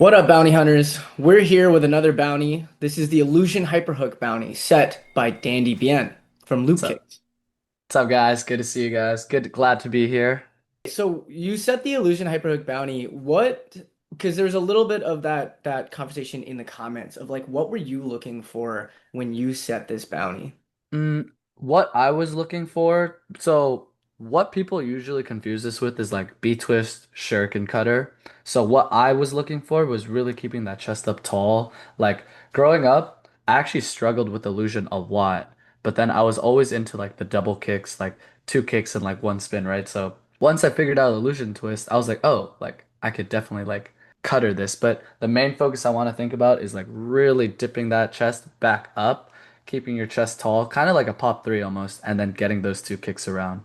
What up, bounty hunters? We're here with another bounty. This is the Illusion Hyperhook bounty set by Dandy Bien from Loop What's up? Kicks. What's up, guys? Good to see you guys. Glad to be here. So you set the Illusion Hyperhook bounty. What? Because there's a little bit of that conversation in the comments of like, what were you looking for when you set this bounty? What I was looking for, so what people usually confuse this with is like B-twist, shirk, and cutter. So what I was looking for was really keeping that chest up tall. Like growing up, I actually struggled with illusion a lot, but then I was always into like the double kicks, like two kicks and like one spin, right? So once I figured out illusion twist, I was like, oh, like I could definitely like cutter this. But the main focus I want to think about is like really dipping that chest back up, keeping your chest tall, kind of like a pop three almost, and then getting those two kicks around.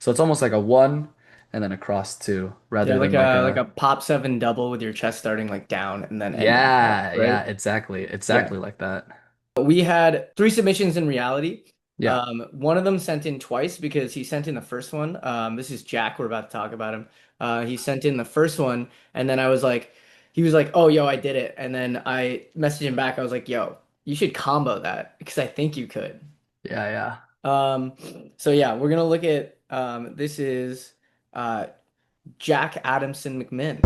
So it's almost like a one and then a cross two Yeah, rather like than like a a pop seven double with your chest starting like down and then ending up, yeah, right? yeah, exactly. Yeah. Exactly like that. We had three submissions in reality. Yeah. One of them sent in twice because he sent in the first one. This is Jack. We're about to talk about him. He sent in the first one, and then I was like, he was like, "Oh, yo, I did it." And then I messaged him back. I was like, "Yo, you should combo that because I think you could." Yeah, yeah. Um, so yeah, we're gonna look at this is uh, Jack Adamson-McMinn.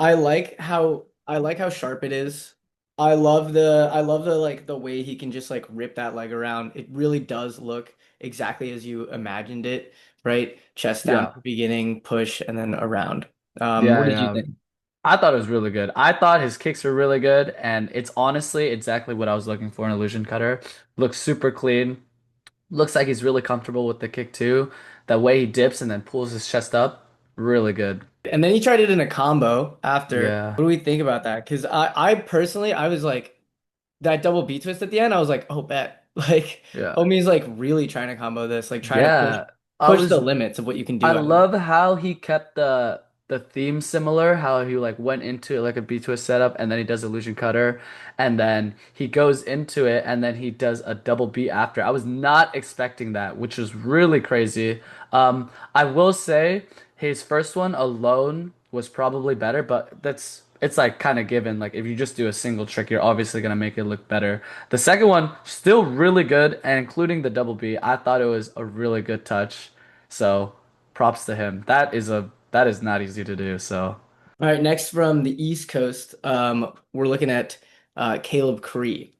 I like how sharp it is. I love the like the way he can just like rip that leg around. It really does look exactly as you imagined it, right? Chest down at Yeah. the beginning, push, and then around. What Yeah, did you yeah. think? I thought it was really good. I thought his kicks were really good, and it's honestly exactly what I was looking for in illusion cutter. Looks super clean. Looks like he's really comfortable with the kick too. That way he dips and then pulls his chest up. Really good. And then he tried it in a combo after. Yeah. What do we think about that? Because I personally I was like that double B twist at the end, I was like, oh bet. Like Yeah. homie's like really trying to combo this, like trying to push Yeah. I push the was limits of what you can I do out of it. love how he kept the theme similar, how he like went into it like a B-twist setup and then he does illusion cutter and then he goes into it and then he does a double B after. I was not expecting that, which was really crazy. I will say his first one alone was probably better, but it's like kind of given. Like if you just do a single trick, you're obviously gonna make it look better. The second one still really good, and including the double B, I thought it was a really good touch. So props to him. That is not easy to do. So, All right, next from the East Coast, we're looking at Kaleb Cree.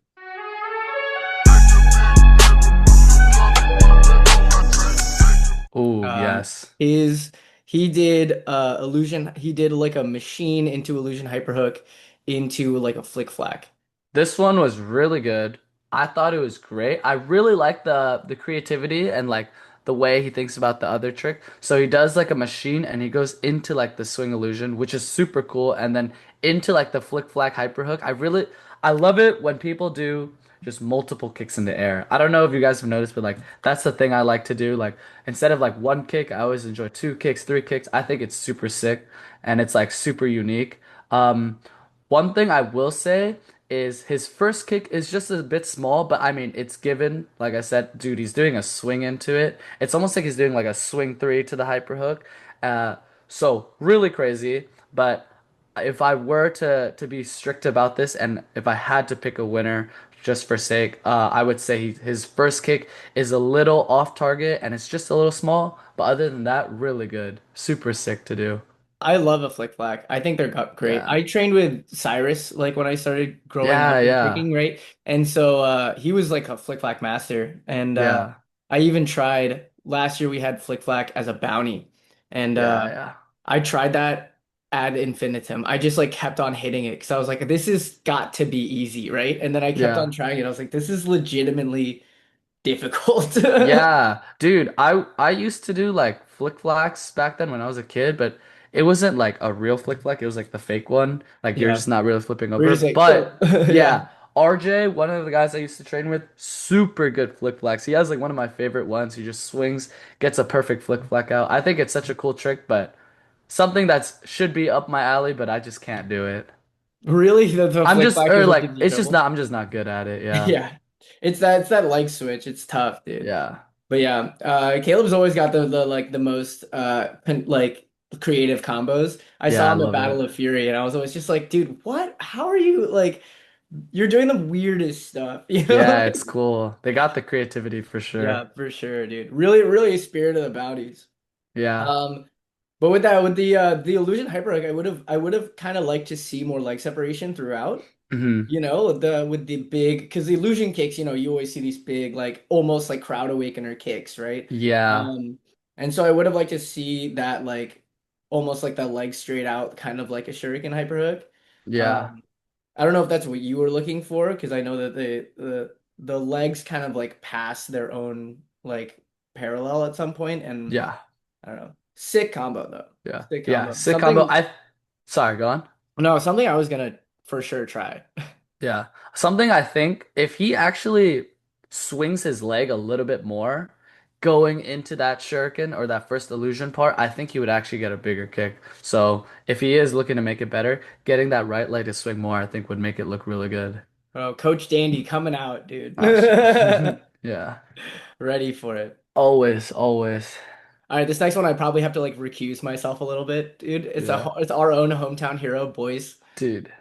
oh Um, yes. is he did illusion? He did like a machine into illusion hyperhook into like a flick flack. This one was really good. I thought it was great. I really like the creativity and like the way he thinks about the other trick. So he does like a machine and he goes into like the swing illusion, which is super cool, and then into like the flick flack hyper hook. I love it when people do just multiple kicks in the air. I don't know if you guys have noticed, but like that's the thing I like to do. Like instead of like one kick, I always enjoy two kicks, three kicks. I think it's super sick and it's like super unique. Um, One thing I will say is his first kick is just a bit small, but I mean, it's given. Like I said, dude, he's doing a swing into it. It's almost like he's doing like a swing three to the hyper hook. Uh, so really crazy. But if I were to be strict about this, and if I had to pick a winner just for sake, I would say his first kick is a little off target and it's just a little small. But other than that, really good. Super sick to do. I love a flick flack. I think they're great. Yeah. I trained with Cyrus like when I started growing up Yeah, and yeah. kicking, right? And so he was like a flick flack master. And Yeah. I even tried last year we had flick flack as a bounty. And Yeah, yeah. I tried that ad infinitum. I just like kept on hitting it because I was like, this has got to be easy, right? And then I kept on Yeah. trying it. I was like, this is legitimately difficult. Yeah, dude, I used to do like flick flacks back then when I was a kid, but it wasn't like a real flick flack. It was like the fake one. Like you're Yeah. just not really flipping We're over. just like, But oh, yeah. yeah, RJ, one of the guys I used to train with, super good flick flacks. He has like one of my favorite ones. He just swings, gets a perfect flick flack out. I think it's such a cool trick, but something that should be up my alley, but I just can't do it. Really? The I'm flick just flack or is what like gives you it's just trouble? not I'm just not good at it. Yeah. Yeah. It's that leg switch. It's tough, dude. Yeah. But yeah, Caleb's always got the like the most like creative combos. I Yeah, saw I him at love Battle it. of Fury, and I was always just like, dude, what? How are you like? You're doing the weirdest stuff, you know? Yeah, it's cool. They got the creativity for sure. Yeah, for sure, dude. Really, really a spirit of the bounties. Yeah. Um, but with the illusion hyperhook, I would have kind of liked to see more leg separation throughout. Hmm. You know, the with the big because the illusion kicks, you know, you always see these big like almost like crowd awakener kicks, right? Yeah. Um, and so I would have liked to see that like almost like that leg straight out, kind of like a shuriken hyperhook. Yeah. Um, I don't know if that's what you were looking for because I know that the legs kind of like pass their own like parallel at some point, and Yeah. I don't know. Sick combo though. Yeah. Sick Yeah. combo. Sick combo. Something Sorry, go on. no, something I was gonna for sure try. Yeah. Something I think if he actually swings his leg a little bit more going into that shuriken or that first illusion part, I think he would actually get a bigger kick. So if he is looking to make it better, getting that right leg to swing more, I think would make it look really good. Oh, Coach Dandy coming out, dude. Ah, shit. Yeah. Ready for it. Always, always. All right, this next one I probably have to like recuse myself a little bit, dude. Yeah. It's our own hometown hero, Boice. Dude.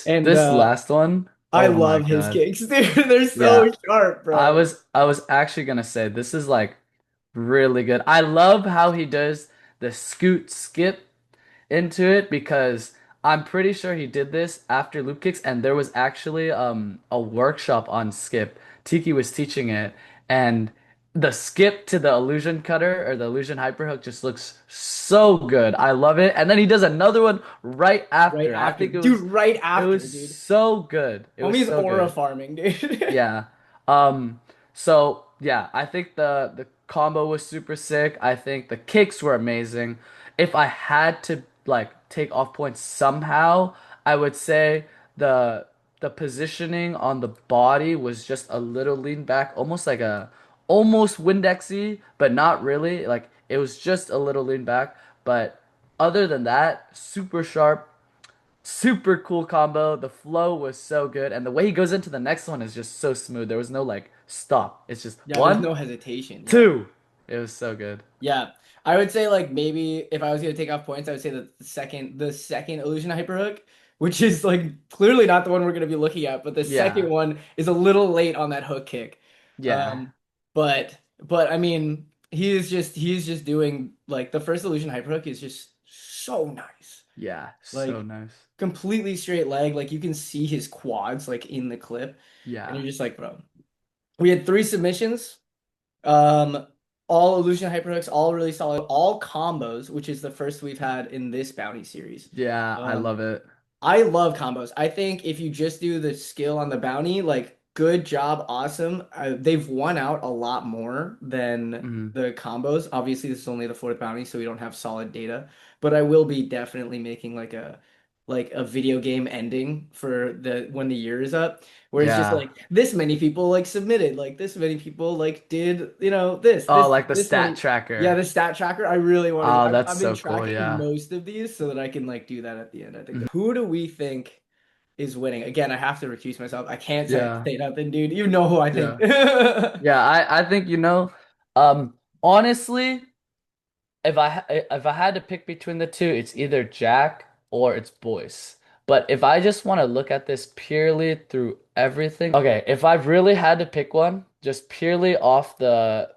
And This last one, I oh my love his God. kicks, dude. They're so Yeah. sharp, bro. I was actually gonna say this is like really good. I love how he does the scoot skip into it because I'm pretty sure he did this after loop kicks and there was actually a workshop on skip. Tiki was teaching it and the skip to the illusion cutter or the illusion hyperhook just looks so good. I love it. And then he does another one right Right after. I after, think dude. Right it was after, dude. so good. It was Homie's so aura good. farming, dude. Yeah. So yeah, I think the combo was super sick. I think the kicks were amazing. If I had to like take off points somehow, I would say the the positioning on the body was just a little lean back, almost like a almost Windexy, but not really. Like it was just a little lean back. But other than that, super sharp, super cool combo. The flow was so good, and the way he goes into the next one is just so smooth. There was no like stop. It's just Yeah, there's one, no hesitation. Yeah. two. It was so good. Yeah. I would say like maybe if I was gonna take off points, I would say that the second illusion hyperhook, which is like clearly not the one we're gonna be looking at, but the second Yeah, one is a little late on that hook kick. yeah, Um, but I mean he's just doing like the first illusion hyperhook is just so nice. yeah. So Like nice. completely straight leg, like you can see his quads like in the clip, and Yeah, you're just like, bro. We had three submissions. Um, all illusion hyperhooks, all really solid, all combos, which is the first we've had in this bounty series. yeah. I Um, love it. I love combos. I think if you just do the skill on the bounty, like good job, awesome. They've won out a lot more than Mhm. the combos. Obviously, this is only the fourth bounty, so we don't have solid data. But I will be definitely making like a video game ending for the when the year is up, where it's just Yeah. like this many people like submitted, like this many people like did, you know, Oh, like the this stat many. Yeah, tracker. the stat tracker. I really want to do. Oh, that's I've been so cool. tracking Yeah. most of these so that I can like do that at the end. I think Mhm. that. Who do we think is winning? Again, I have to recuse myself. I can't Yeah. say nothing, dude. You know who I think. Yeah. Yeah. I think honestly. If I had to pick between the two, it's either Jack or it's Boyce. But if I just want to look at this purely through everything, okay, if I really had to pick one, just purely off the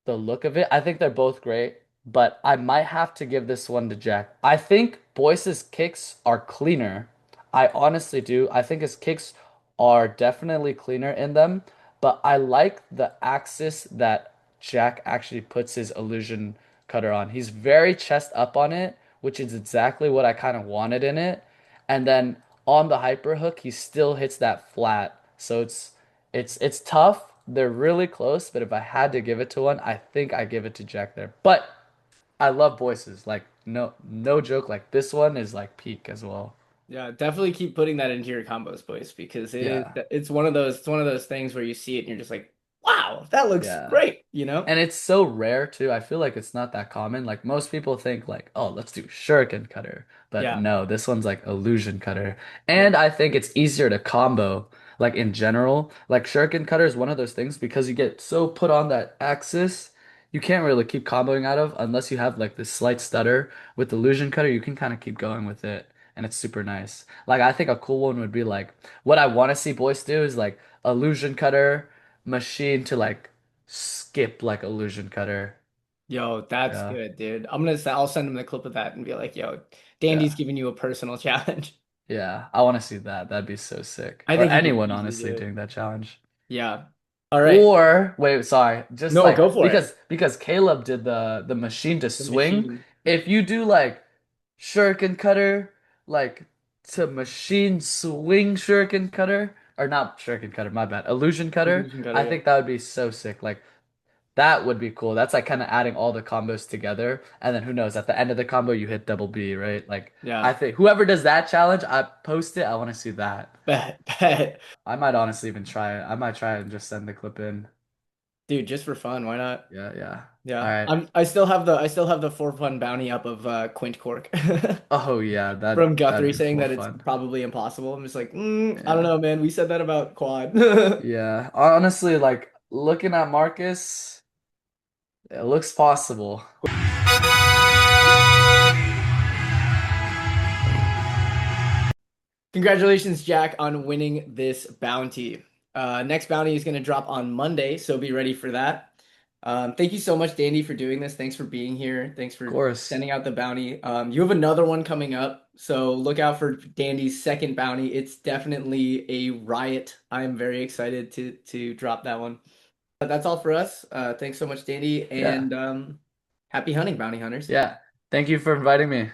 look of it, I think they're both great, but I might have to give this one to Jack. I think Boyce's kicks are cleaner. I honestly do. I think his kicks are definitely cleaner in them, but I like the axis that Jack actually puts his illusion cutter on. He's very chest up on it, which is exactly what I kind of wanted in it. And then on the hyper hook, he still hits that flat. So it's tough. They're really close, but if I had to give it to one, I think I give it to Jack there. But I love voices. Like no joke, like this one is like peak as well. Yeah, definitely keep putting that into your combos, boys, because Yeah. it's one of those things where you see it and you're just like, wow, that looks Yeah. great, you know? And it's so rare too. I feel like it's not that common. Like most people think like, oh, let's do shuriken cutter. But Yeah, no, this one's like illusion cutter. yeah, And I think it's easier to combo like in general. Like shuriken cutter is one of those things because you get so put on that axis, you can't really keep comboing out of unless you have like this slight stutter. With illusion cutter, you can kind of keep going with it. And it's super nice. Like I think a cool one would be like what I want to see boys do is like illusion cutter machine to like skip like illusion cutter. yo, that's Yeah. good, dude. I'll send him the clip of that and be like, yo, Dandy's Yeah. giving you a personal challenge. Yeah. I want to see that. That'd be so sick. I Or think he could anyone easily honestly do it. doing that challenge. Yeah. All right. Or wait, sorry. Just No, like go for it. because Caleb did the machine to The swing. machine. If you do like shuriken cutter like to machine swing shuriken cutter or not shuriken cutter, my bad. Illusion cutter, Illusion cutter, I yeah. think that would be so sick. Like that would be cool. That's like kind of adding all the combos together. And then who knows, at the end of the combo, you hit double B, right? Like, I Yeah. think whoever does that challenge, I post it. I want to see that. Bet, bet. I might honestly even try it. I might try it and just send the clip in. Dude, just for fun, why not? Yeah, yeah. All Yeah. right. I still have the for fun bounty up of Quint Cork Oh yeah, from that'd Guthrie be saying for that it's fun. probably impossible. I'm just like, I don't Yeah. know, man. We said that about quad. Yeah. Honestly, like looking at Marcus, it looks possible. Congratulations, Jack, on winning this bounty. Next bounty is going to drop on Monday, so be ready for that. Thank you so much, Dandy, for doing this. Thanks for being here. Thanks Of for course. sending out the bounty. You have another one coming up, so look out for Dandy's second bounty. It's definitely a riot. I'm very excited to drop that one. But that's all for us. Thanks so much, Dandy, Yeah. and happy hunting, bounty hunters. Yeah. Thank you for inviting me.